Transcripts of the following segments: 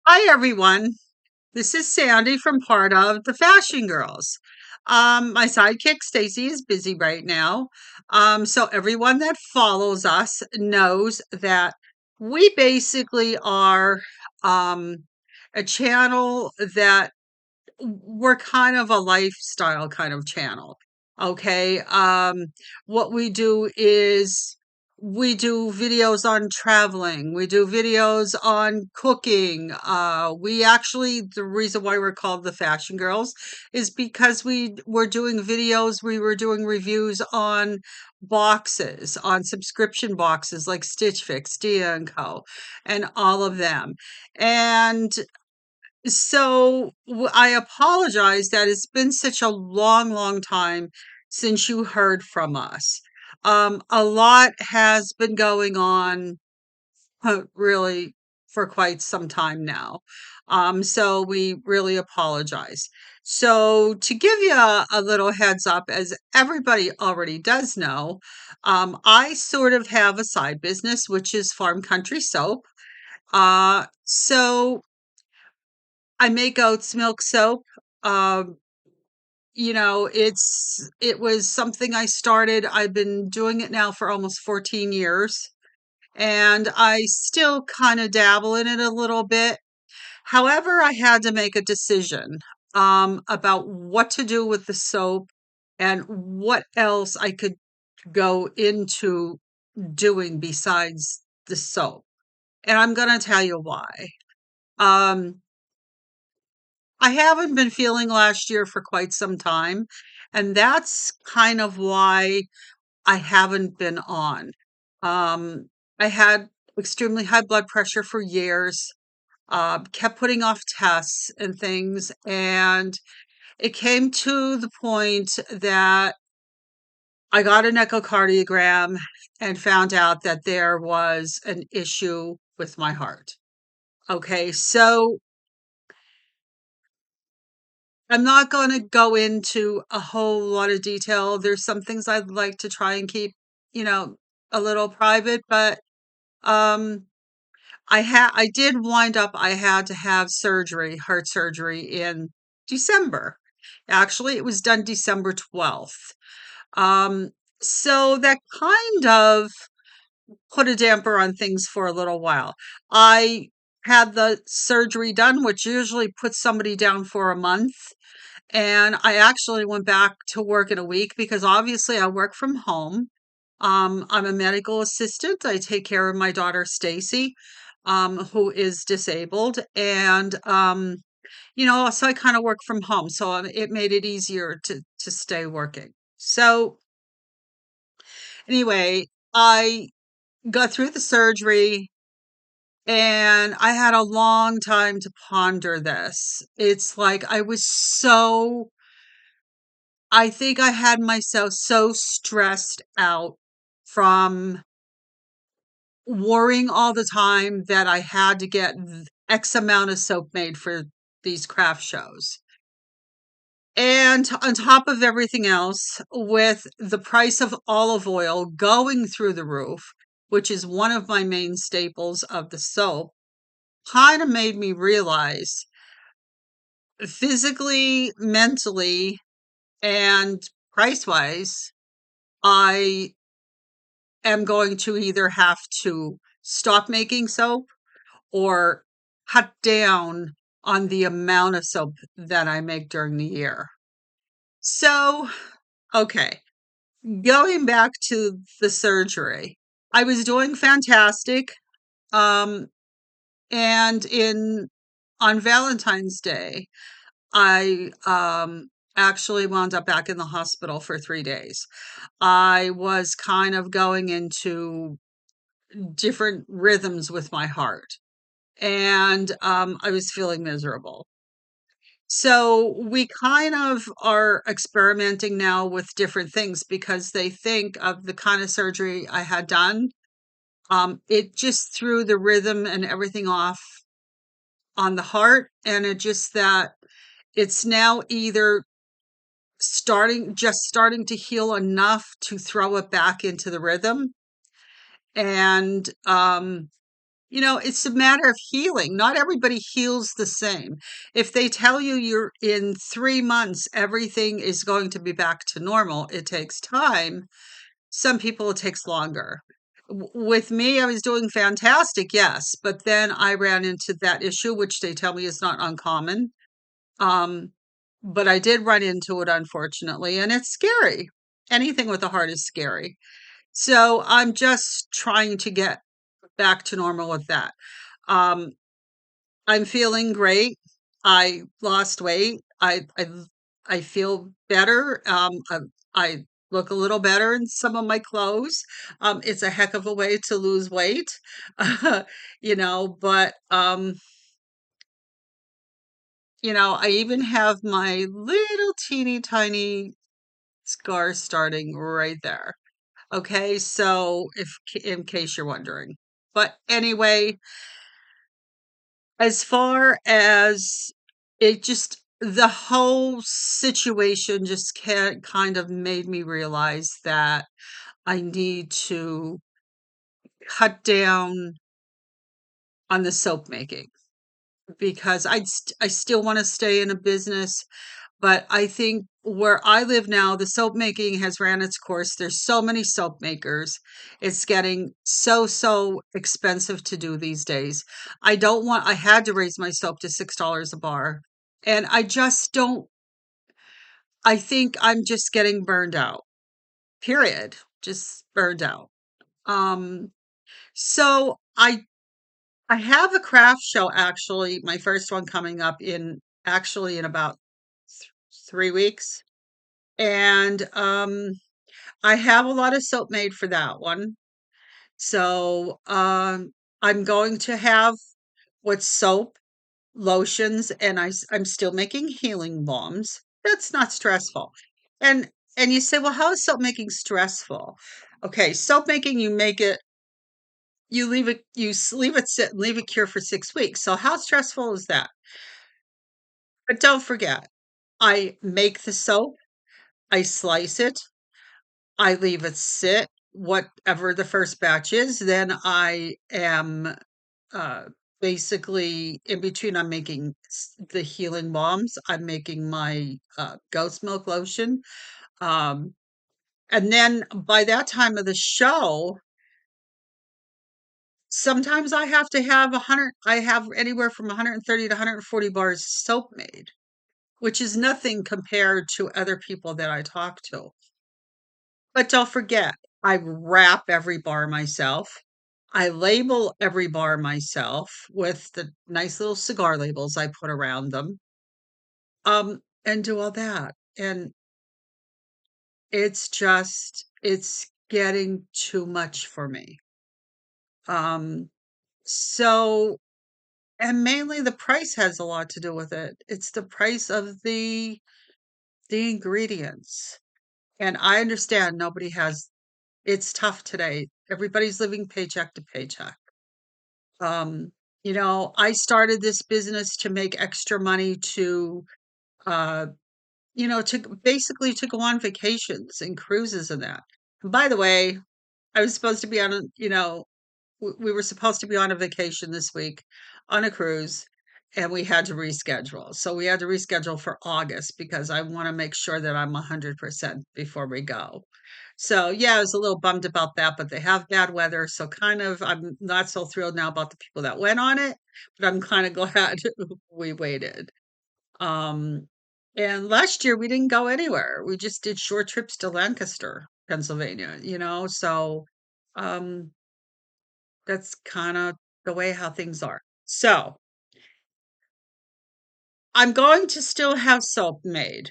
Hi, everyone. This is Sandy from part of the Fashion Girls. My sidekick Stacey is busy right now. So everyone that follows us knows that we basically are um, a channel that we're kind of a lifestyle kind of channel. Okay. What we do is we do videos on traveling. We do videos on cooking. The reason why we're called the Fashion Girls is because we were doing videos, we were doing reviews on boxes, on subscription boxes like Stitch Fix, Dia and Co, and all of them. And I apologize that it's been such a long, long time since you heard from us. A lot has been going on, really, for quite some time now. So we really apologize. So to give you a little heads up, as everybody already does know, I sort of have a side business, which is Farm Country Soap. So I make oats milk soap. Um, it was something I started. I've been doing it now for almost 14 years, and I still kind of dabble in it a little bit. However, I had to make a decision about what to do with the soap and what else I could go into doing besides the soap. And I'm going to tell you why. Um, I haven't been feeling last year for quite some time, and that's kind of why I haven't been on. Um, I had extremely high blood pressure for years, kept putting off tests and things, and it came to the point that I got an echocardiogram and found out that there was an issue with my heart. Okay, so I'm not going to go into a whole lot of detail. There's some things I'd like to try and keep, you know, a little private, but um I did wind up I had to have surgery, heart surgery in December. Actually, it was done December 12th. Um so that kind of put a damper on things for a little while. I had the surgery done, which usually puts somebody down for a month. And I actually went back to work in a week because obviously I work from home. I'm a medical assistant. I take care of my daughter Stacey, who is disabled, and so I kind of work from home. So it made it easier to stay working. So anyway, I got through the surgery, and I had a long time to ponder this. It's like I think I had myself so stressed out from worrying all the time that I had to get X amount of soap made for these craft shows. And on top of everything else, with the price of olive oil going through the roof, which is one of my main staples of the soap, kind of made me realize physically, mentally, and price wise, I am going to either have to stop making soap or cut down on the amount of soap that I make during the year. So, okay, going back to the surgery, I was doing fantastic. Um, and in on Valentine's Day, I actually wound up back in the hospital for 3 days. I was kind of going into different rhythms with my heart. And I was feeling miserable. So we kind of are experimenting now with different things because they think of the kind of surgery I had done. It just threw the rhythm and everything off on the heart. And it just that it's now either starting to heal enough to throw it back into the rhythm. And It's a matter of healing. Not everybody heals the same. If they tell you you're in 3 months, everything is going to be back to normal, it takes time. Some people it takes longer. With me, I was doing fantastic, yes, but then I ran into that issue, which they tell me is not uncommon. Um, but I did run into it, unfortunately, and it's scary. Anything with a heart is scary. So I'm just trying to get back to normal with that. Um, I'm feeling great. I lost weight. I feel better. I look a little better in some of my clothes. It's a heck of a way to lose weight, but I even have my little teeny tiny scar starting right there. Okay, so if in case you're wondering. But anyway, as far as the whole situation just kind of made me realize that I need to cut down on the soap making because I still want to stay in a business. But I think where I live now, the soap making has ran its course. There's so many soap makers. It's getting so expensive to do these days. I had to raise my soap to $6 a bar. And I just don't, I think I'm just getting burned out, period. Just burned out. Um, so I have a craft show actually, my first one coming up in about 3 weeks. And I have a lot of soap made for that one. So, I'm going to have with soap, lotions, and I'm still making healing balms. That's not stressful. And and you say, "Well, how is soap making stressful?" Okay, soap making, you leave it leave it sit and leave it cure for 6 weeks. So how stressful is that? But don't forget, I make the soap, I slice it, I leave it sit, whatever the first batch is, then I am, uh, basically in between, I'm making the healing balms, I'm making my, goat's milk lotion, um, and then by that time of the show, sometimes I have anywhere from 130 to 140 bars of soap made, which is nothing compared to other people that I talk to. But don't forget, I wrap every bar myself. I label every bar myself with the nice little cigar labels I put around them, and do all that. And it's getting too much for me. Um, so, and mainly the price has a lot to do with it. It's the price of the ingredients. And I understand it's tough today. Everybody's living paycheck to paycheck. Um, I started this business to make extra money uh, basically to go on vacations and cruises and that. And by the way, I was supposed to be on we were supposed to be on a vacation this week on a cruise, and we had to reschedule. So we had to reschedule for August because I want to make sure that I'm 100% before we go. So yeah, I was a little bummed about that, but they have bad weather. So kind of, I'm not so thrilled now about the people that went on it, but I'm kind of glad we waited. Um, and last year we didn't go anywhere. We just did short trips to Lancaster, Pennsylvania, so um, that's kind of the way how things are. So I'm going to still have soap made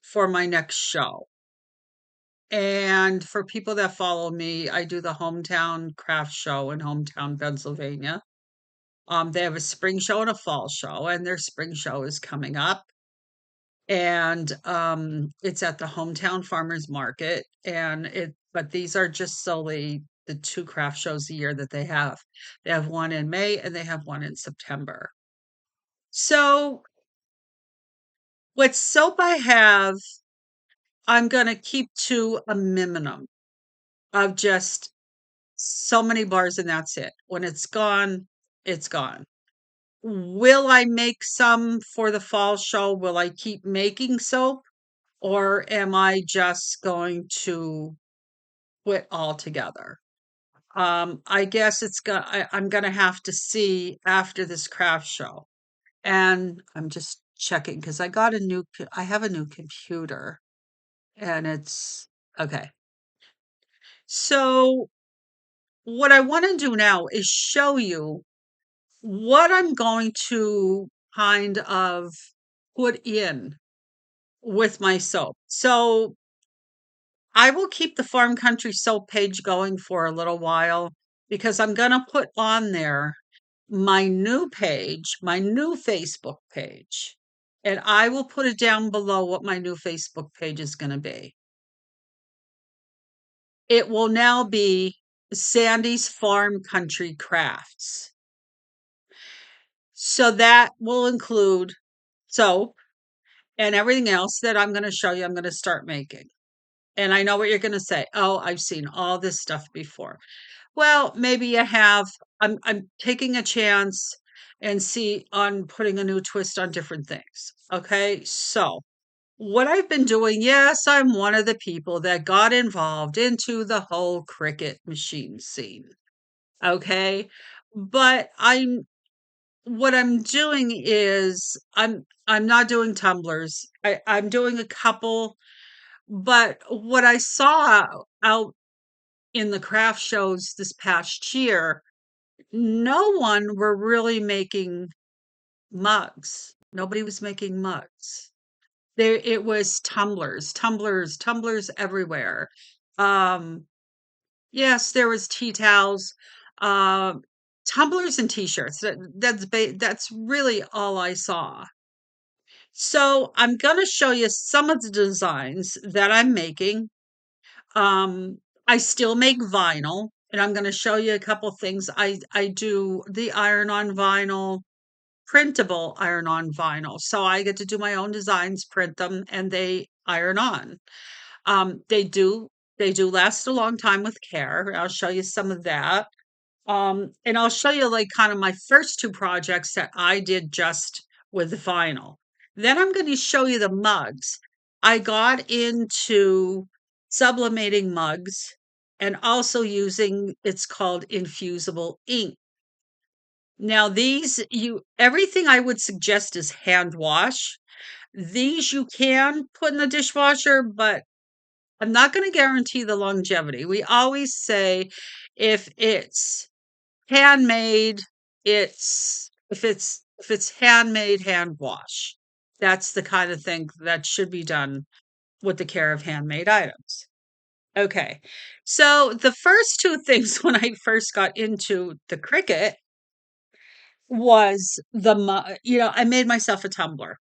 for my next show. And for people that follow me, I do the hometown craft show in hometown Pennsylvania. They have a spring show and a fall show, and their spring show is coming up. And it's at the hometown farmers market. But these are just solely the two craft shows a year that they have. They have one in May and they have one in September. So, what soap I have, I'm going to keep to a minimum of just so many bars and that's it. When it's gone, it's gone. Will I make some for the fall show? Will I keep making soap? Or am I just going to quit altogether? I guess I'm gonna have to see after this craft show. And I'm just checking because I have a new computer and it's okay. So what I want to do now is show you what I'm going to kind of put in with my soap. So I will keep the Farm Country Soap page going for a little while because I'm going to put on there my new page, my new Facebook page. And I will put it down below what my new Facebook page is going to be. It will now be Sandy's Farm Country Crafts. So that will include soap and everything else that I'm going to show you I'm going to start making. And I know what you're going to say. Oh, I've seen all this stuff before. Well, maybe you have. I'm taking a chance and see on putting a new twist on different things. Okay? So, what I've been doing, yes, I'm one of the people that got involved into the whole cricket machine scene. Okay? But what I'm doing is I'm not doing tumblers. I'm doing a couple, but what I saw out in the craft shows this past year, no one were really making mugs. Nobody was making mugs. There it was tumblers everywhere. Um, yes, there was tea towels, um, tumblers and t-shirts. That's really all I saw. So I'm gonna show you some of the designs that I'm making. Um, I still make vinyl, and I'm gonna show you a couple things. I do the iron-on vinyl, printable iron-on vinyl. So I get to do my own designs, print them, and they iron on. Um, they do they do last a long time with care. I'll show you some of that. And I'll show you like kind of my first two projects that I did just with vinyl. Then I'm going to show you the mugs. I got into sublimating mugs and also using it's called infusible ink. Now these you everything I would suggest is hand wash. These you can put in the dishwasher, but I'm not going to guarantee the longevity. We always say if it's handmade, if it's handmade, hand wash. That's the kind of thing that should be done with the care of handmade items. Okay. So the first two things when I first got into the Cricut was I made myself a tumbler.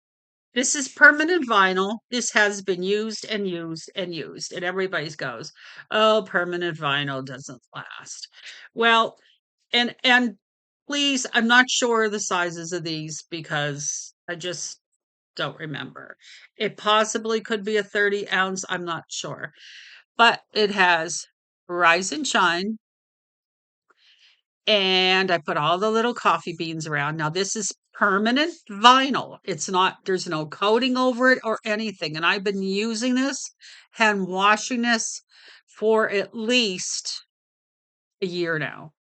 This is permanent vinyl. This has been used and used and used. And everybody goes, oh, permanent vinyl doesn't last. Well, and please, I'm not sure the sizes of these because I just don't remember. It possibly could be a 30 ounce. I'm not sure. But it has rise and shine. And I put all the little coffee beans around. Now, this is permanent vinyl. It's not, there's no coating over it or anything. And I've been using this, hand washing this for at least a year now.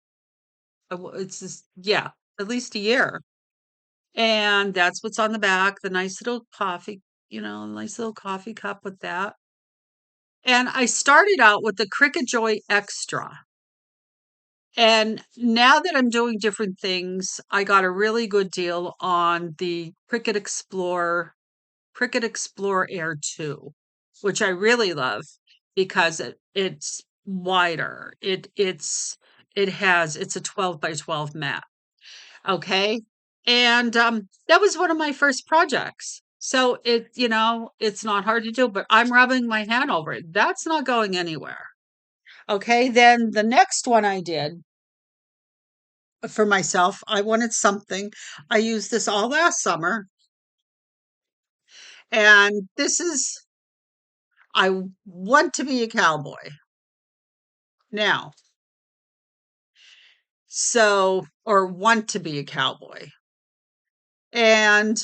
It's just, yeah, at least a year. And that's what's on the back, the nice little coffee, nice little coffee cup with that. And I started out with the Cricut Joy Extra. And now that I'm doing different things, I got a really good deal on the Cricut Explorer Air 2, which I really love because it's wider. It's a 12 by 12 mat. Okay. And that was one of my first projects. So it's not hard to do, but I'm rubbing my hand over it. That's not going anywhere. Okay. Then the next one I did for myself, I wanted something. I used this all last summer. And this is, I want to be a cowboy. Now, So, or want to be a cowboy. And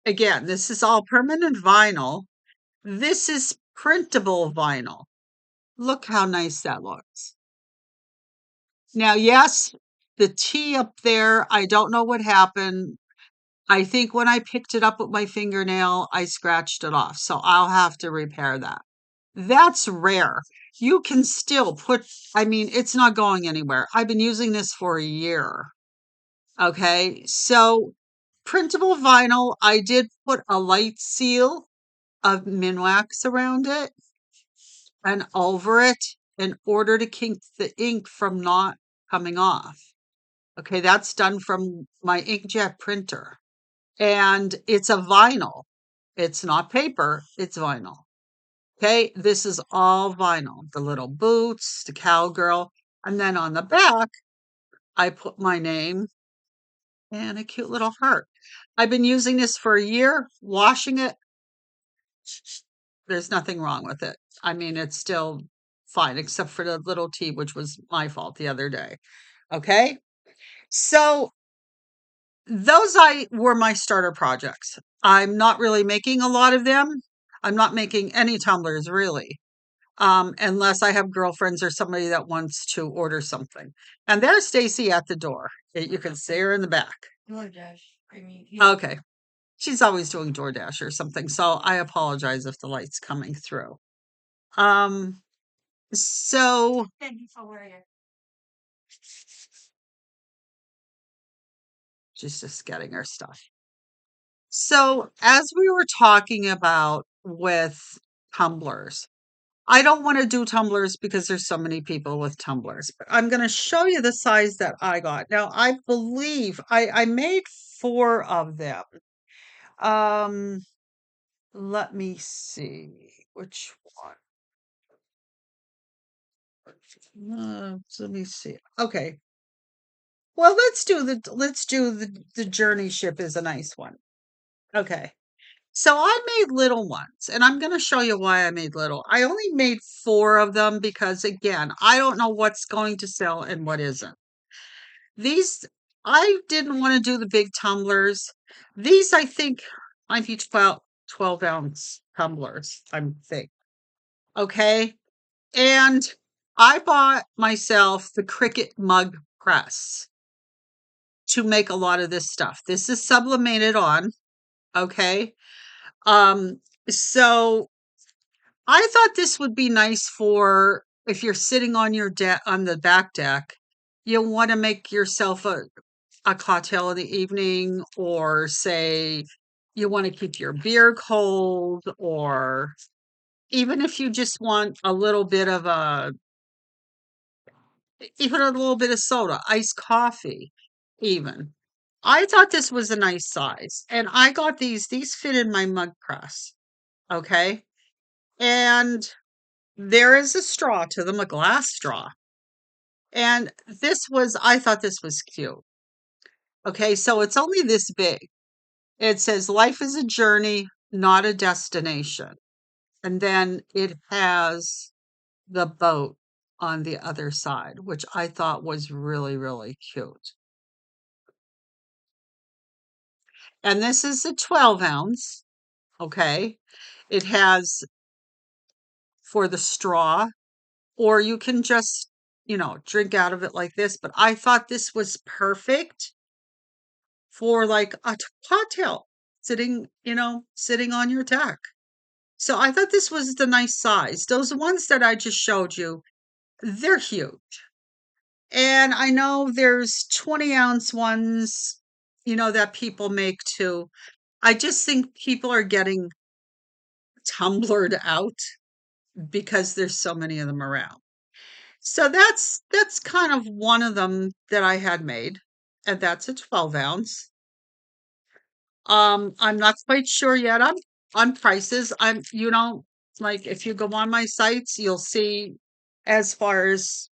again, this is all permanent vinyl. This is printable vinyl. Look how nice that looks. Now, yes, the T up there, I don't know what happened. I think when I picked it up with my fingernail, I scratched it off. So I'll have to repair that. That's rare. You can still put, I mean, it's not going anywhere. I've been using this for a year. Okay. So printable vinyl, I did put a light seal of Minwax around it and over it in order to keep the ink from not coming off. Okay, that's done from my inkjet printer. And it's a vinyl. It's not paper, it's vinyl. Okay, this is all vinyl. The little boots, the cowgirl. And then on the back, I put my name and a cute little heart. I've been using this for a year, washing it. There's nothing wrong with it. I mean, it's still fine, except for the little T, which was my fault the other day. Okay. So those I were my starter projects. I'm not really making a lot of them. I'm not making any tumblers really. Unless I have girlfriends or somebody that wants to order something. And there's Stacey at the door. You can see her in the back. DoorDash. I mean, okay. She's always doing DoorDash or something. So I apologize if the light's coming through. So she's just getting her stuff. So as we were talking about with tumblers, I don't want to do tumblers because there's so many people with tumblers. But I'm going to show you the size that I got. Now, I believe I made 4 of them. Um, let me see which one. Let me see. Okay. Well, let's do the journey ship is a nice one. Okay. So I made little ones, and I'm going to show you why I made little. I only made 4 of them because, again, I don't know what's going to sell and what isn't. These, I didn't want to do the big tumblers. These, I think, might be 12-ounce tumblers, I think. Okay. And I bought myself the Cricut mug press to make a lot of this stuff. This is sublimated on. Okay. Um, so I thought this would be nice for if you're sitting on your deck on the back deck, you want to make yourself a cocktail in the evening, or say you want to keep your beer cold, or even if you just want a little bit of even a little bit of soda, iced coffee, even. I thought this was a nice size. And I got these fit in my mug press. Okay. And there is a straw to them, a glass straw. And I thought this was cute. Okay, so it's only this big. It says, "Life is a journey, not a destination." And then it has the boat on the other side, which I thought was really, really cute. And this is a 12-ounce. Okay, it has for the straw, or you can just, drink out of it like this. But I thought this was perfect for like a cocktail sitting on your deck. So I thought this was the nice size. Those ones that I just showed you, they're huge. And I know there's 20-ounce ones, that people make too. I just think people are getting tumblered out because there's so many of them around. So that's kind of one of them that I had made, and that's a 12-ounce. I'm not quite sure yet on prices. Like if you go on my sites, you'll see as far as,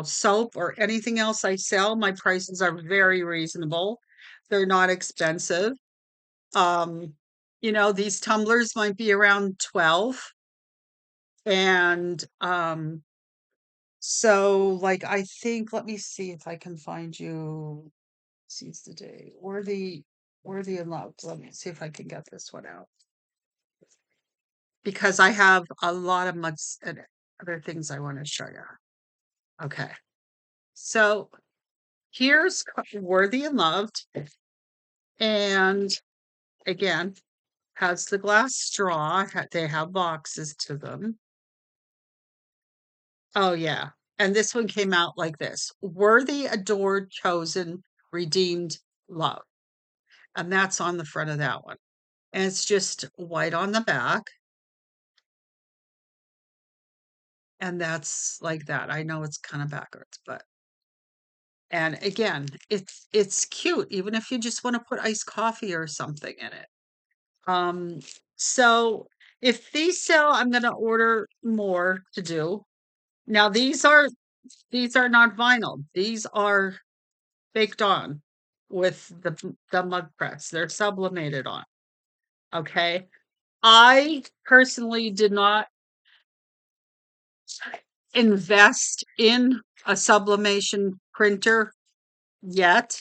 soap or anything else I sell, my prices are very reasonable. They're not expensive. Um, these tumblers might be around 12, and So, like, I think, let me see if I can find you. Seize the day. Worthy and loved. Let me see if I can get this one out because I have a lot of mugs and other things I want to show you. Okay. So here's Worthy and Loved. And again, has the glass straw. They have boxes to them. Oh, yeah. And this one came out like this: Worthy, adored, chosen, redeemed, love. And that's on the front of that one. And it's just white on the back. And that's like that. I know it's kind of backwards, but and again, it's cute, even if you just want to put iced coffee or something in it. Um, so if these sell, I'm gonna order more to do. Now these are not vinyl. These are baked on with the mug press. They're sublimated on. Okay. I personally did not invest in a sublimation printer yet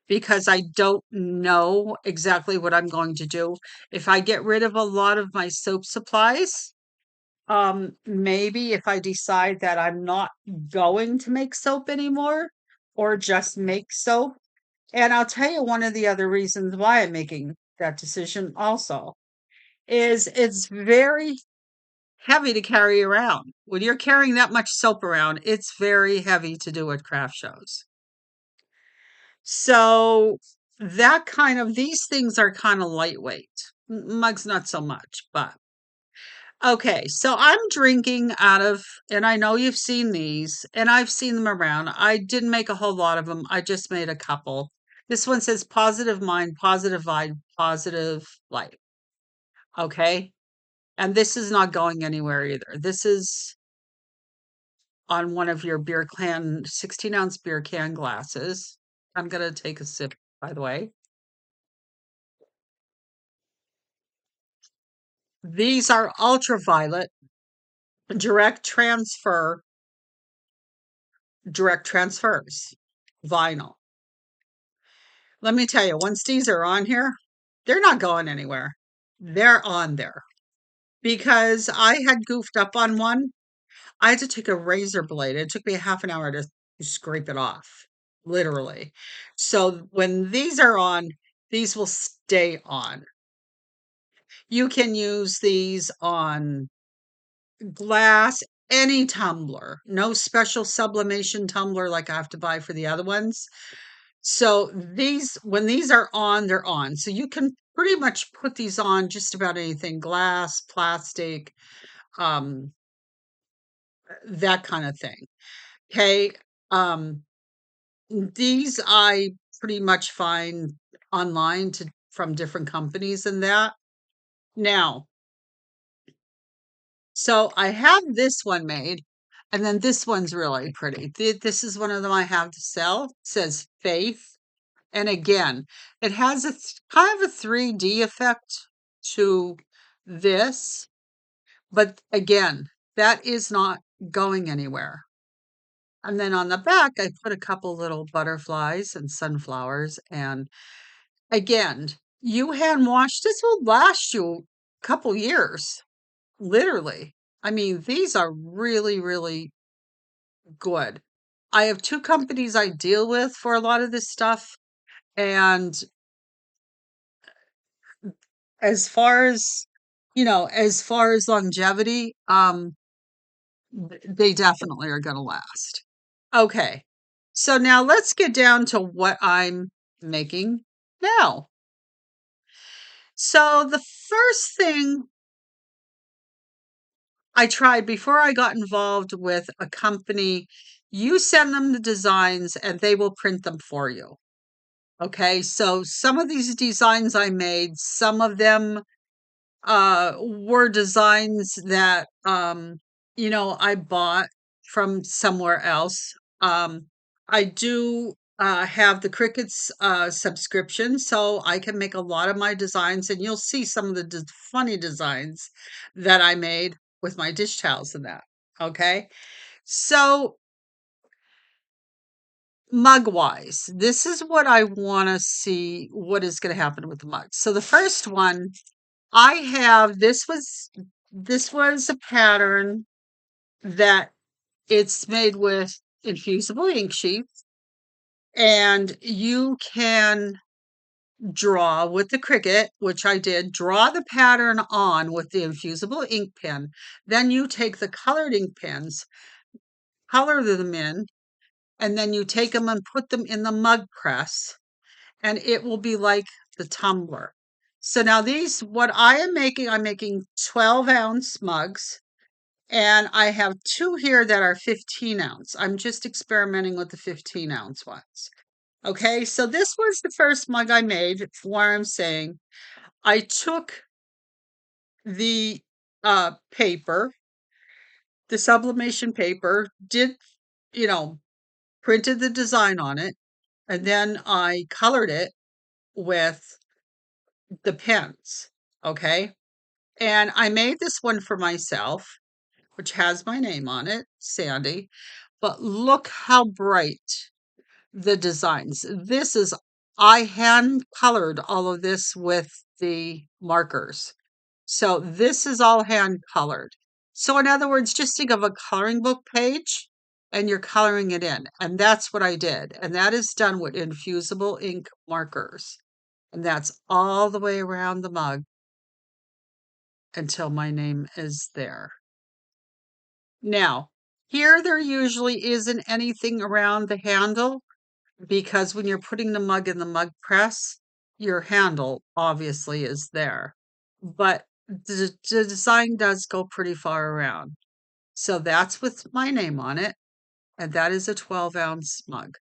because I don't know exactly what I'm going to do. If I get rid of a lot of my soap supplies, maybe if I decide that I'm not going to make soap anymore or just make soap. And I'll tell you one of the other reasons why I'm making that decision also is it's very heavy to carry around. When you're carrying that much soap around, it's very heavy to do at craft shows. So these things are kind of lightweight. Mugs, not so much, but okay. So I'm drinking out of, and I know you've seen these, and I've seen them around. I didn't make a whole lot of them. I just made a couple. This one says positive mind, positive vibe, positive life. Okay. And this is not going anywhere either. This is on one of your beer can, 16-ounce beer can glasses. I'm going to take a sip, by the way. These are ultraviolet direct transfer, direct transfers, vinyl. Let me tell you, once these are on here, they're not going anywhere. They're on there because I had goofed up on one. I had to take a razor blade. It took me a half an hour to scrape it off, literally. So when these are on, these will stay on. You can use these on glass, any tumbler, no special sublimation tumbler like I have to buy for the other ones. So when these are on, they're on. So you can pretty much put these on just about anything, glass, plastic, um, that kind of thing. Okay. Um, these I pretty much find online from different companies and that. Now, so I have this one made, and then this one's really pretty. This is one of them I have to sell. It says Faith. And again, it has kind of a 3D effect to this, but again, that is not going anywhere. And then on the back, I put a couple little butterflies and sunflowers. And again, you hand wash, this will last you a couple years, literally. I mean, these are really, really good. I have two companies I deal with for a lot of this stuff. And as far as, as far as longevity, they definitely are going to last. Okay. So now let's get down to what I'm making now. So the first thing I tried before I got involved with a company, you send them the designs and they will print them for you. Okay. So some of these designs I made, some of them were designs that I bought from somewhere else. I do have the Crickets subscription, so I can make a lot of my designs, and you'll see some of the funny designs that I made with my dish towels and that. Okay. So, mug wise, this is what I want to see what is going to happen with the mugs. So the first one I have, this was a pattern that it's made with infusible ink sheets, and you can draw with the Cricut, which I did, draw the pattern on with the infusible ink pen. Then you take the colored ink pens, color them in, and then you take them and put them in the mug press, and it will be like the tumbler. So now these, what I am making, I'm making 12-ounce mugs, and I have two here that are 15-ounce. I'm just experimenting with the 15-ounce ones. Okay, so this was the first mug I made, where I'm saying I took the paper, the sublimation paper, you know, printed the design on it, and then I colored it with the pens. Okay. And I made this one for myself, which has my name on it, Sandy. But look how bright the designs. I hand colored all of this with the markers. So this is all hand colored. So in other words, just think of a coloring book page and you're coloring it in. And that's what I did. And that is done with infusible ink markers. And that's all the way around the mug until my name is there. Now, here there usually isn't anything around the handle because when you're putting the mug in the mug press, your handle obviously is there. But the design does go pretty far around. So that's with my name on it, and that is a 12-ounce mug.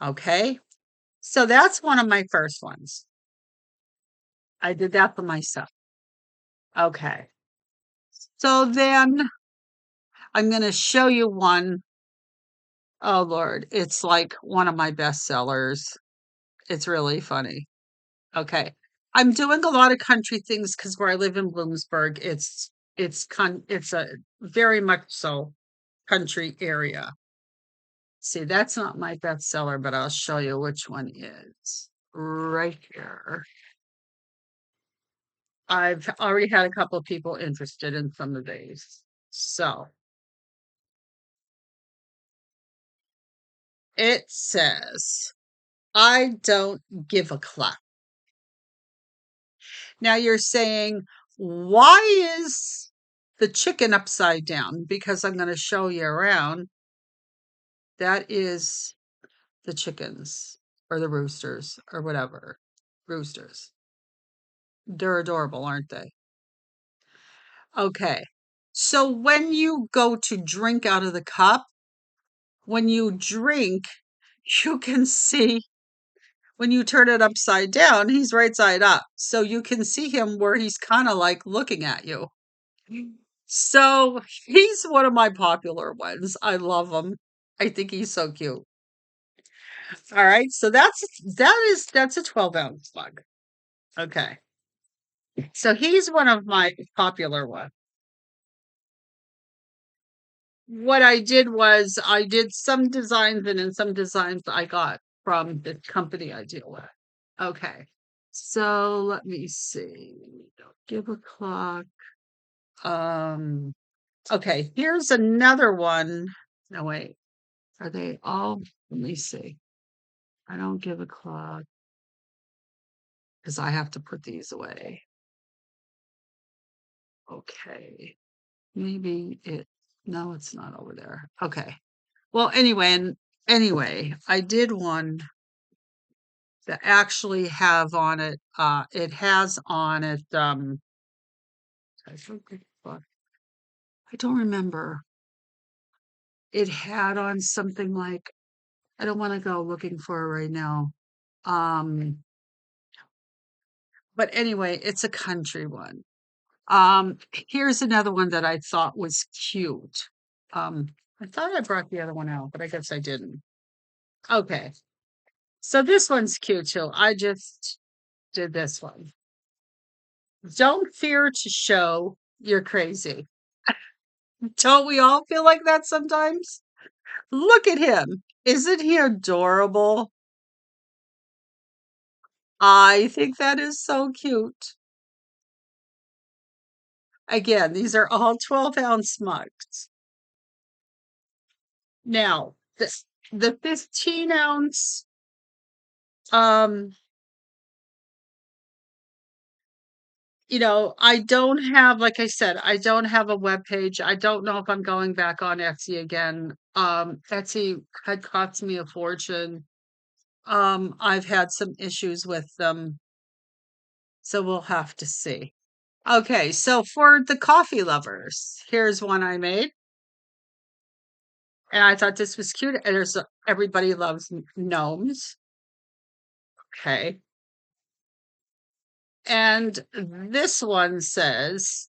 Okay, so that's one of my first ones. I did that for myself. Okay, so then I'm going to show you one. Oh Lord, it's like one of my best sellers. It's really funny. Okay. I'm doing a lot of country things because where I live in Bloomsburg, it's a very much so country area. See, that's not my bestseller, but I'll show you which one is right here. I've already had a couple of people interested in some of these. So it says, I don't give a clap. Now you're saying, why is the chicken upside down? Because I'm going to show you around. That is the chickens or the roosters or whatever. Roosters. They're adorable, aren't they? Okay. So when you go to drink out of the cup, when you drink, you can see when you turn it upside down, he's right side up. So you can see him where he's kind of like looking at you. So he's one of my popular ones. I love him. I think he's so cute. All right. So that's a 12-ounce mug. Okay. So he's one of my popular ones. What I did was I did some designs and in some designs I got from the company I deal with. Okay. So let me see. Don't give a clock. Um okay, here's another one. No wait. Are they all? Let me see. I don't give a clock because I have to put these away. Okay. Maybe no, it's not over there. Okay. Well, anyway, I did one that actually have on it, it has on it, I don't remember. It had on something like, I don't want to go looking for it right now. Um, but anyway, it's a country one. Here's another one that I thought was cute. Um, I thought I brought the other one out, but I guess I didn't. Okay. So this one's cute too. I just did this one. Don't fear to show you're crazy. Don't we all feel like that sometimes? Look at him. Isn't he adorable? I think that is so cute. Again, these are all 12-ounce mugs. Now, the 15-ounce, um, I don't have, like I said, I don't have a web page. I don't know if I'm going back on Etsy again. Etsy had cost me a fortune. I've had some issues with them, so we'll have to see. Okay, so for the coffee lovers, here's one I made, and I thought this was cute. And everybody loves gnomes. Okay, and this one says,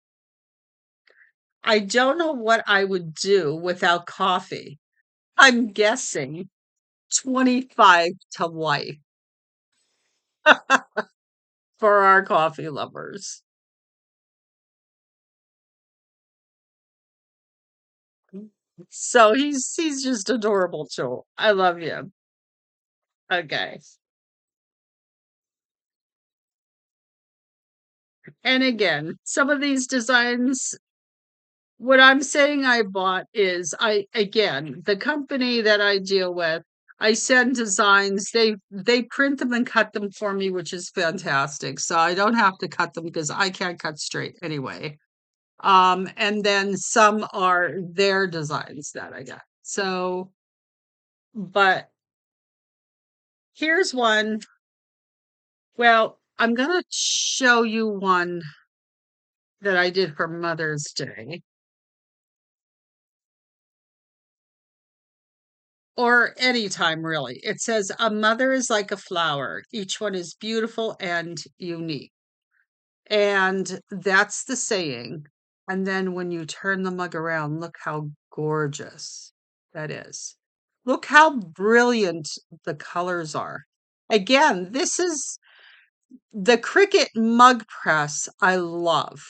"I don't know what I would do without coffee." I'm guessing 25 to life for our coffee lovers. So he's just adorable too. I love him. Okay. And again, some of these designs, what I'm saying I bought is again, the company that I deal with, I send designs, they print them and cut them for me, which is fantastic. So I don't have to cut them because I can't cut straight anyway. And then some are their designs that I got. So, but here's one. Well, I'm gonna show you one that I did for Mother's Day. Or anytime, really. It says, "A mother is like a flower. Each one is beautiful and unique." And that's the saying. And then when you turn the mug around, look how gorgeous that is. Look how brilliant the colors are. Again, this is the Cricut mug press. I love.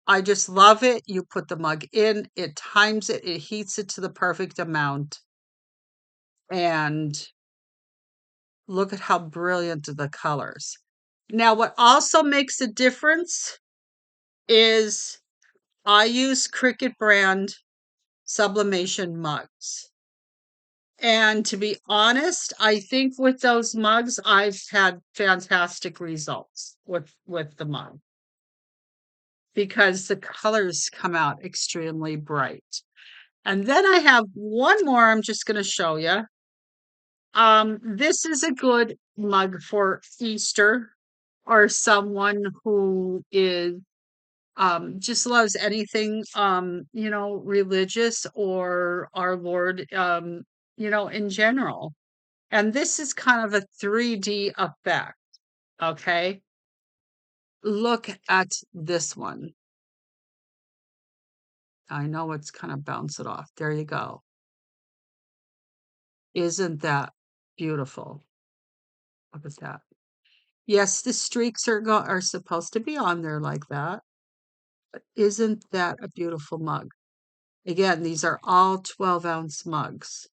I just love it. You put the mug in, it times it, it heats it to the perfect amount. And look at how brilliant the colors. Now, what also makes a difference is I use Cricut brand sublimation mugs. And to be honest, I think with those mugs, I've had fantastic results with the mug because the colors come out extremely bright. And then I have one more I'm just going to show you. This is a good mug for Easter or someone who is just loves anything religious or our Lord in general. And this is kind of a 3D effect. Okay, look at this one. I know it's kind of bounce it off. There you go. Isn't that beautiful? Look at that. Yes, the streaks are supposed to be on there like that. But isn't that a beautiful mug? Again, these are all 12-ounce mugs.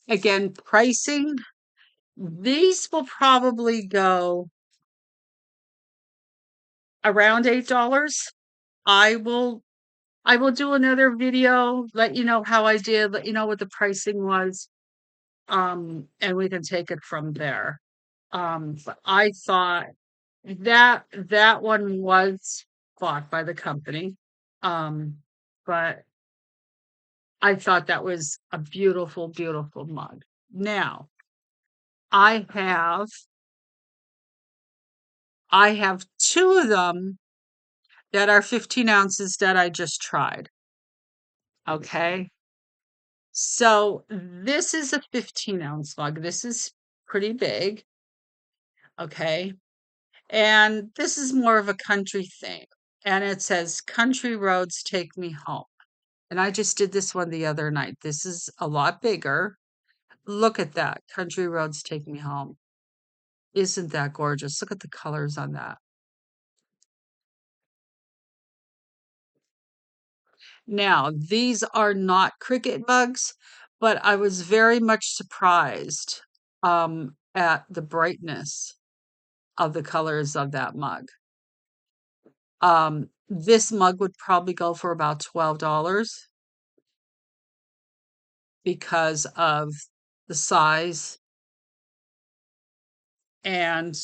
Again, pricing, these will probably go around $8. I will I will do another video, let you know how I did, let you know what the pricing was, and we can take it from there. But I thought that one was bought by the company. Um, but I thought that was a beautiful, beautiful mug. Now, I have I have two of them that are 15 ounces that I just tried. Okay. So this is a 15-ounce mug. This is pretty big. Okay. And this is more of a country thing. And it says, "Country roads take me home." And I just did this one the other night. This is a lot bigger. Look at that. "Country roads take me home." Isn't that gorgeous? Look at the colors on that. Now, these are not cricket mugs, but I was very much surprised at the brightness of the colors of that mug. This mug would probably go for about $12 because of the size and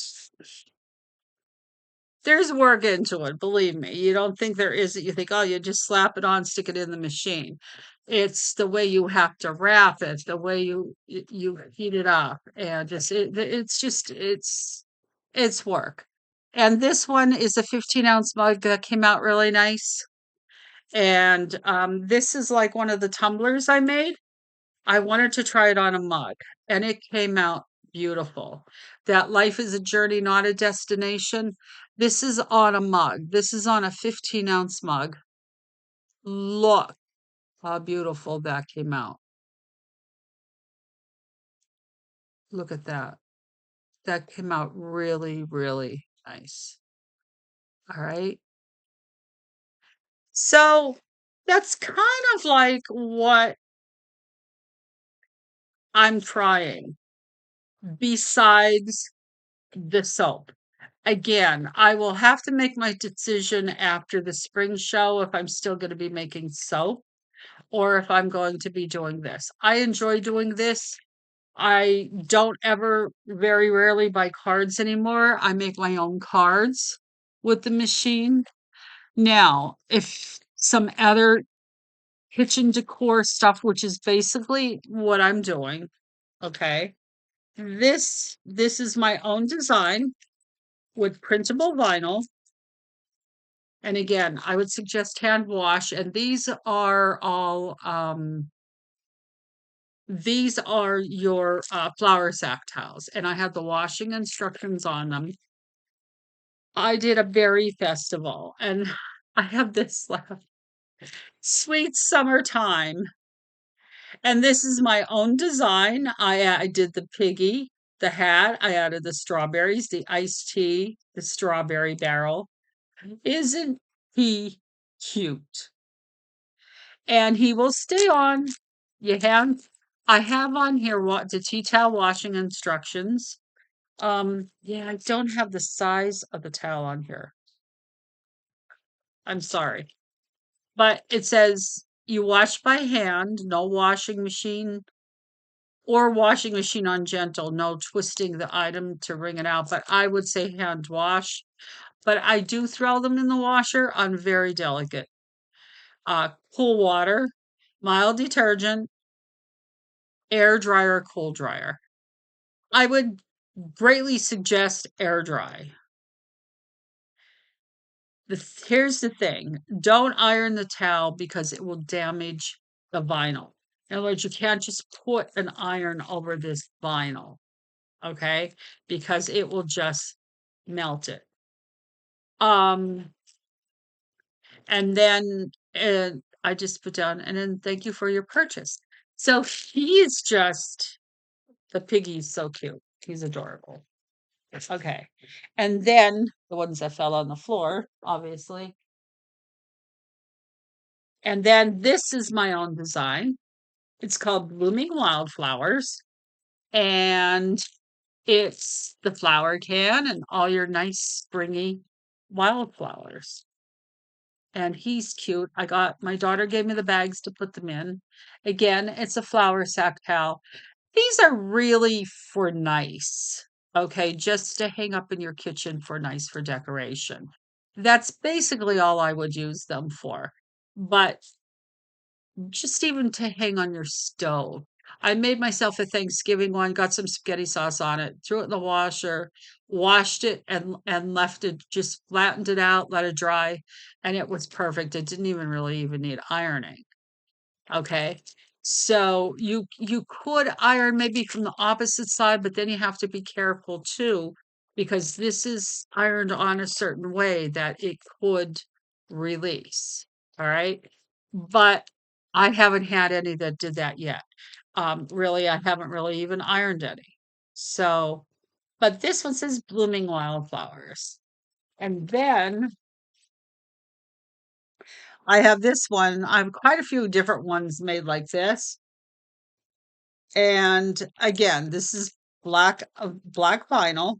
there's work into it, believe me. You don't think there isn't. You think, oh, you just slap it on, stick it in the machine. It's the way you have to wrap it, the way you heat it up, and it's work. And this one is a 15-ounce mug that came out really nice. And this is like one of the tumblers I made. I wanted to try it on a mug, and it came out beautiful. That life is a journey, not a destination. This is on a mug. This is on a 15-ounce mug. Look how beautiful that came out. Look at that. That came out really, really nice. All right. So that's kind of like what I'm trying besides the soap. Again, I will have to make my decision after the spring show if I'm still going to be making soap or if I'm going to be doing this. I enjoy doing this. I don't ever, very rarely buy cards anymore. I make my own cards with the machine. Now, if some other kitchen decor stuff, which is basically what I'm doing, okay? This is my own design with printable vinyl. And again, I would suggest hand wash. And these are your flour sack towels. And I have the washing instructions on them. I did a berry festival and I have this left. Sweet summertime. And this is my own design. I did the piggy, the hat. I added the strawberries, the iced tea, the strawberry barrel. Isn't he cute? And he will stay on. You have, I have on here what the tea towel washing instructions. Yeah, I don't have the size of the towel on here. I'm sorry. But it says you wash by hand, no washing machine or washing machine on gentle, no twisting the item to wring it out. But I would say hand wash. But I do throw them in the washer on very delicate. Cool water, mild detergent, air dryer, cool dryer. I would greatly suggest air dry. Here's the thing, don't iron the towel because it will damage the vinyl. In other words, you can't just put an iron over this vinyl, okay? Because it will just melt it. Um, and then I just put down, and then thank you for your purchase. So he's just, the piggy's so cute. He's adorable. Okay. And then the ones that fell on the floor, obviously. And then this is my own design. It's called Blooming Wildflowers. And it's the flower can and all your nice springy wildflowers. And he's cute. My daughter gave me the bags to put them in. Again, it's a flower sack towel. These are really for nice, okay, just to hang up in your kitchen for nice for decoration. That's basically all I would use them for. But just even to hang on your stove. I made myself a Thanksgiving one, got some spaghetti sauce on it, threw it in the washer, washed it and left it, just flattened it out, let it dry, and it was perfect. It didn't even really even need ironing. Okay. So you could iron maybe from the opposite side, but then you have to be careful too, because this is ironed on a certain way that it could release. All right. But I haven't had any that did that yet. Really, I haven't really even ironed any. So, but this one says blooming wildflowers. And then I have this one. I have quite a few different ones made like this. And again, this is black vinyl.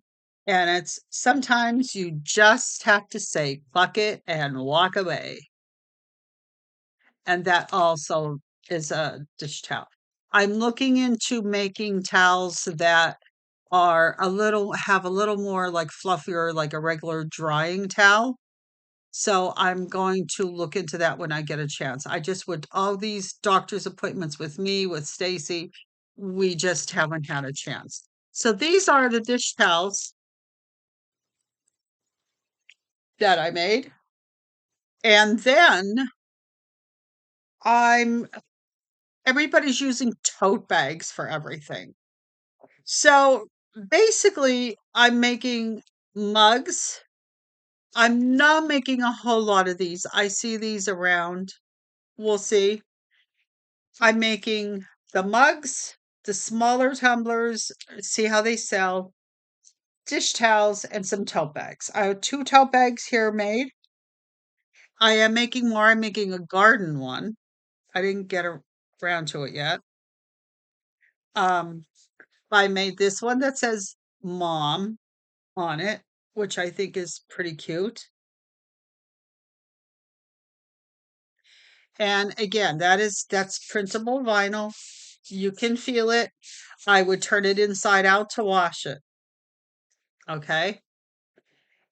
And it's sometimes you just have to say, "Fuck it," and walk away. And that also is a dish towel. I'm looking into making towels that have a little more like fluffier, like a regular drying towel. So I'm going to look into that when I get a chance. I just would all these doctor's appointments with me, with Stacey, we just haven't had a chance. So these are the dish towels that I made. And then I'm everybody's using tote bags for everything. So basically, I'm making mugs. I'm not making a whole lot of these. I see these around. We'll see. I'm making the mugs, the smaller tumblers, see how they sell, dish towels, and some tote bags. I have 2 tote bags here made. I am making more. I'm making a garden one. I didn't get around to it yet. Um, I made this one that says mom on it, which I think is pretty cute. And again, that's printable vinyl. You can feel it. I would turn it inside out to wash it. Okay.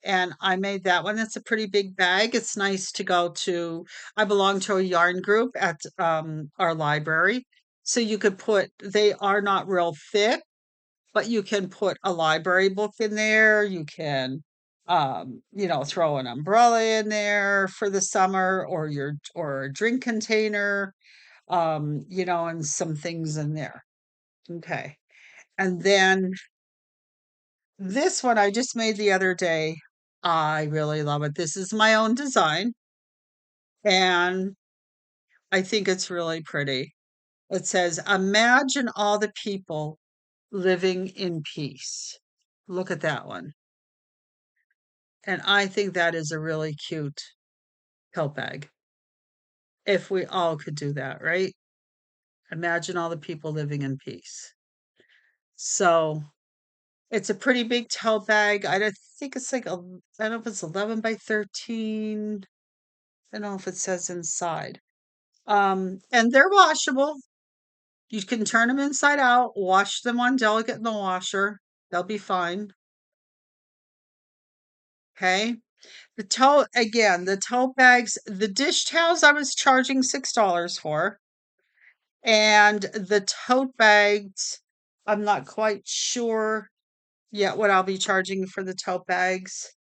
And I made that one. It's a pretty big bag. It's nice to go to. I belong to a yarn group at our library. So you could put, they are not real thick, but you can put a library book in there. You can, throw an umbrella in there for the summer or a drink container, and some things in there. Okay. And then this one I just made the other day. I really love it. This is my own design, and I think it's really pretty. It says, "Imagine all the people living in peace." Look at that one. And I think that is a really cute tote bag. If we all could do that, right? Imagine all the people living in peace. So it's a pretty big tote bag. I don't think it's like I don't know if it's 11 by 13. I don't know if it says inside. And they're washable. You can turn them inside out, wash them on delicate in the washer. They'll be fine. Okay. The tote bags, the dish towels I was charging $6 for. And the tote bags, I'm not quite sure yet what I'll be charging for the tote bags.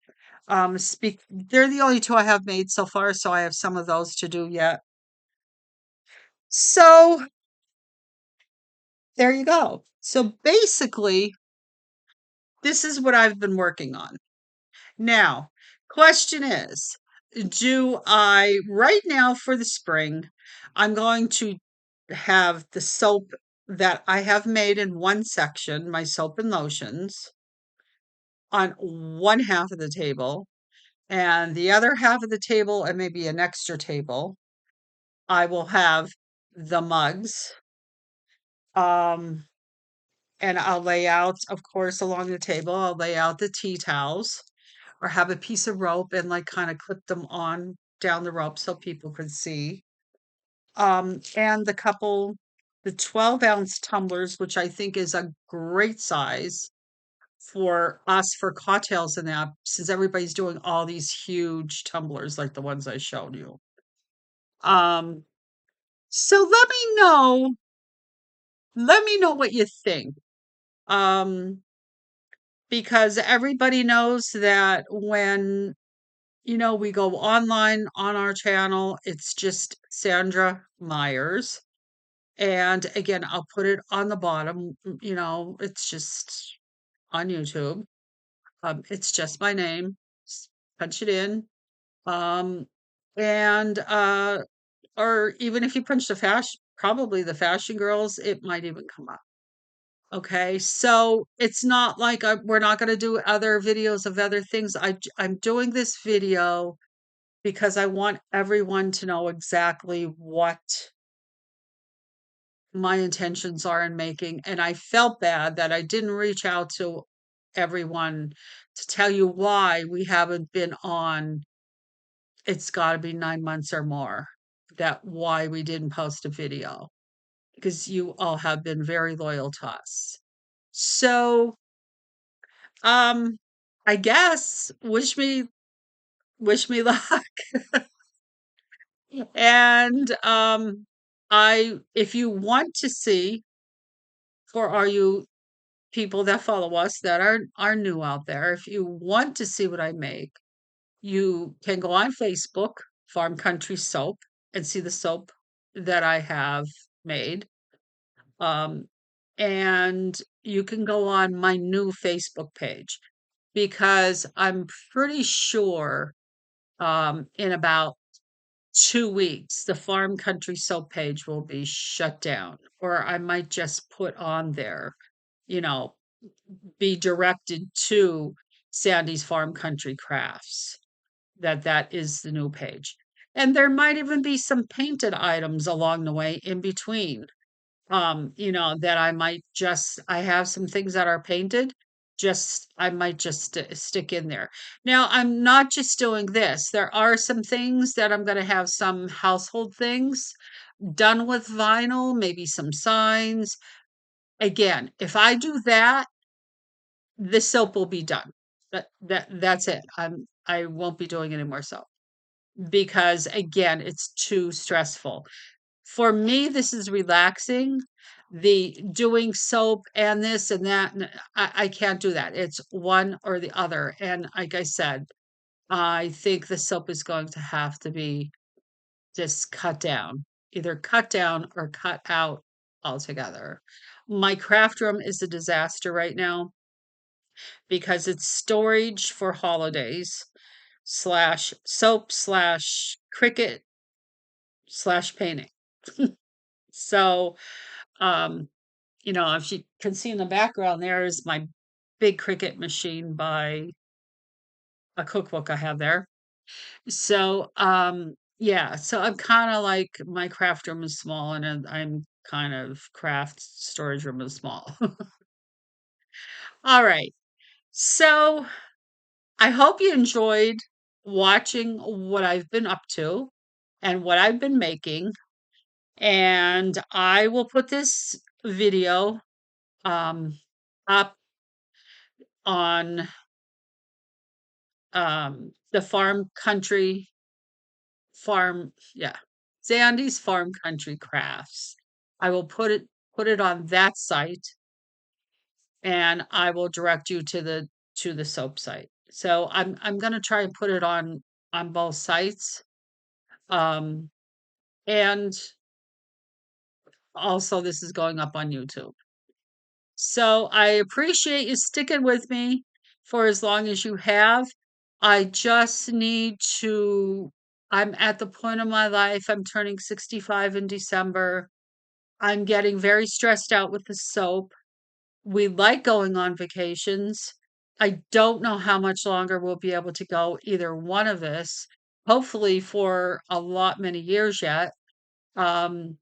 They're the only 2 I have made so far, so I have some of those to do yet. So there you go. So basically, this is what I've been working on. Now, question is, do I right now for the spring, I'm going to have the soap that I have made in one section, my soap and lotions, on one half of the table, and the other half of the table, and maybe an extra table, I will have the mugs. Um, and I'll lay out, of course, along the table, I'll lay out the tea towels or have a piece of rope and like kind of clip them on down the rope so people could see. And the 12-ounce tumblers, which I think is a great size for us for cocktails and that, since everybody's doing all these huge tumblers like the ones I showed you. Um, so let me know what you think. Um, because everybody knows that when we go online on our channel, it's just Sandra Myers. And again, I'll put it on the bottom, it's just on YouTube. It's just my name. Punch it in. Um, and or even if you punch probably the fashion girls, it might even come up. Okay, so it's not like we're not going to do other videos of other things. I'm doing this video because I want everyone to know exactly what my intentions are in making. And I felt bad that I didn't reach out to everyone to tell you why we haven't been on. It's got to be 9 months or more. That why we didn't post a video because you all have been very loyal to us. So, um, I guess wish me luck. And I if you want to see, or are you people that follow us that are new out there, if you want to see what I make, you can go on Facebook, Farm Country Soap, and see the soap that I have made. Um, and you can go on my new Facebook page because I'm pretty sure in about 2 weeks, the Farm Country Soap page will be shut down, or I might just put on there, you know, be directed to Sandy's Farm Country Crafts. That is the new page. And there might even be some painted items along the way in between. That I have some things that are painted, just I might just stick in there. Now, I'm not just doing this. There are some things that I'm going to have some household things done with vinyl, maybe some signs. Again, if I do that, the soap will be done. That's it. I won't be doing any more soap because again, it's too stressful. For me, this is relaxing. The doing soap and this and that, I can't do that. It's one or the other. And like I said, I think the soap is going to have to be just cut down, either cut down or cut out altogether. My craft room is a disaster right now because it's storage for holidays slash soap slash cricket slash painting. So, um, if you can see in the background, there is my big cricket machine by a cookbook I have there. So, yeah, so I'm kind of like my craft room is small and I'm kind of craft storage room is small. All right. So I hope you enjoyed watching what I've been up to and what I've been making. And I will put this video um, up on the yeah, Sandy's Farm Country Crafts. I will put it on that site, and I will direct you to the soap site. So I'm gonna try and put it on both sites. Um, and also this is going up on YouTube. So I appreciate you sticking with me for as long as you have. I just need to, I'm at the point of my life, I'm turning 65 in December. I'm getting very stressed out with the soap. We like going on vacations. I don't know how much longer we'll be able to go, either one of us, hopefully for a lot many years yet. Um,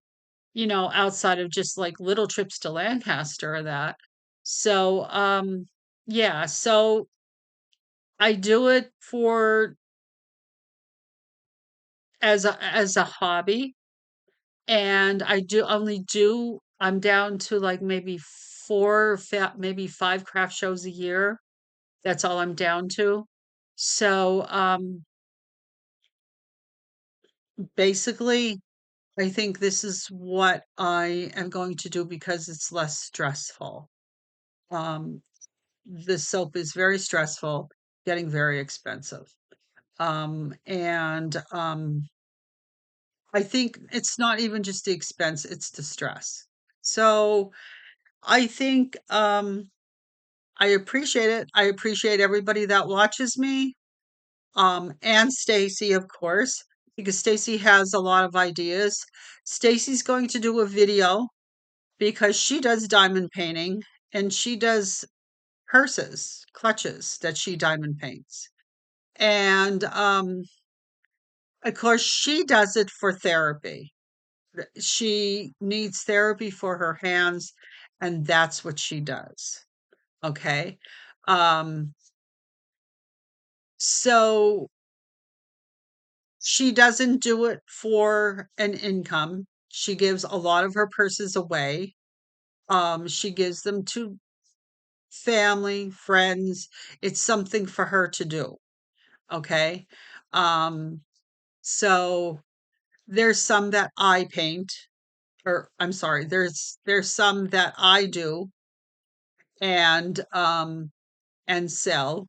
outside of just like little trips to Lancaster or that. So, yeah, so I do it for as a hobby, and I'm down to like maybe maybe 5 craft shows a year. That's all I'm down to. So, basically, I think this is what I am going to do because it's less stressful. Um, the soap is very stressful, getting very expensive. And I think it's not even just the expense, it's the stress. So I think I appreciate it. I appreciate everybody that watches me. And Stacey, of course, because Stacey has a lot of ideas. Stacey's going to do a video because she does diamond painting and she does purses, clutches that she diamond paints. And Of course, she does it for therapy. She needs therapy for her hands, and that's what she does. Okay. Um, so she doesn't do it for an income. She gives a lot of her purses away. She gives them to family, friends. It's something for her to do. Okay. Um, so there's some that I paint, or I'm sorry, there's some that I do and and sell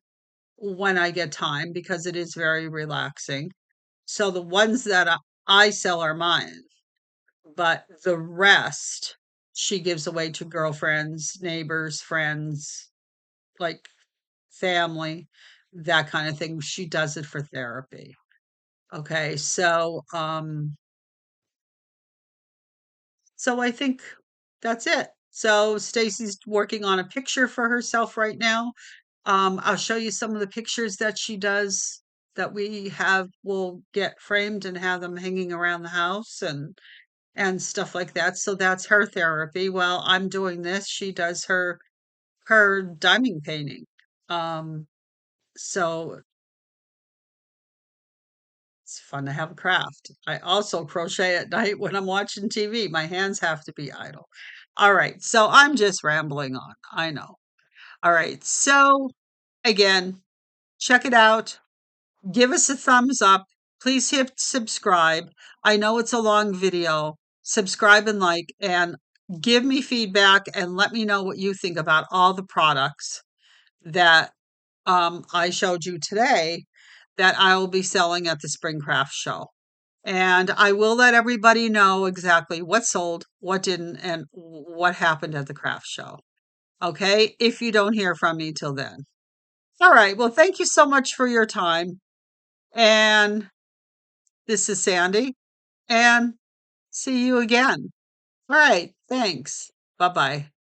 when I get time because it is very relaxing. So the ones that I sell are mine, but the rest she gives away to girlfriends, neighbors, friends, like family, that kind of thing. She does it for therapy. Okay, so I think that's it. So Stacy's working on a picture for herself right now. I'll show you some of the pictures that she does that we have will get framed and have them hanging around the house and stuff like that. So that's her therapy. While I'm doing this, she does her diamond painting. Um, so it's fun to have a craft. I also crochet at night when I'm watching TV. My hands have to be idle. All right, so I'm just rambling on. I know. All right, so again, check it out. Give us a thumbs up. Please hit subscribe. I know it's a long video. Subscribe and like, and give me feedback and let me know what you think about all the products that I showed you today that I will be selling at the Spring Craft Show. And I will let everybody know exactly what sold, what didn't, and what happened at the craft show. Okay, if you don't hear from me till then. All right, well, thank you so much for your time. And this is Sandy, and see you again. All right, thanks. Bye bye.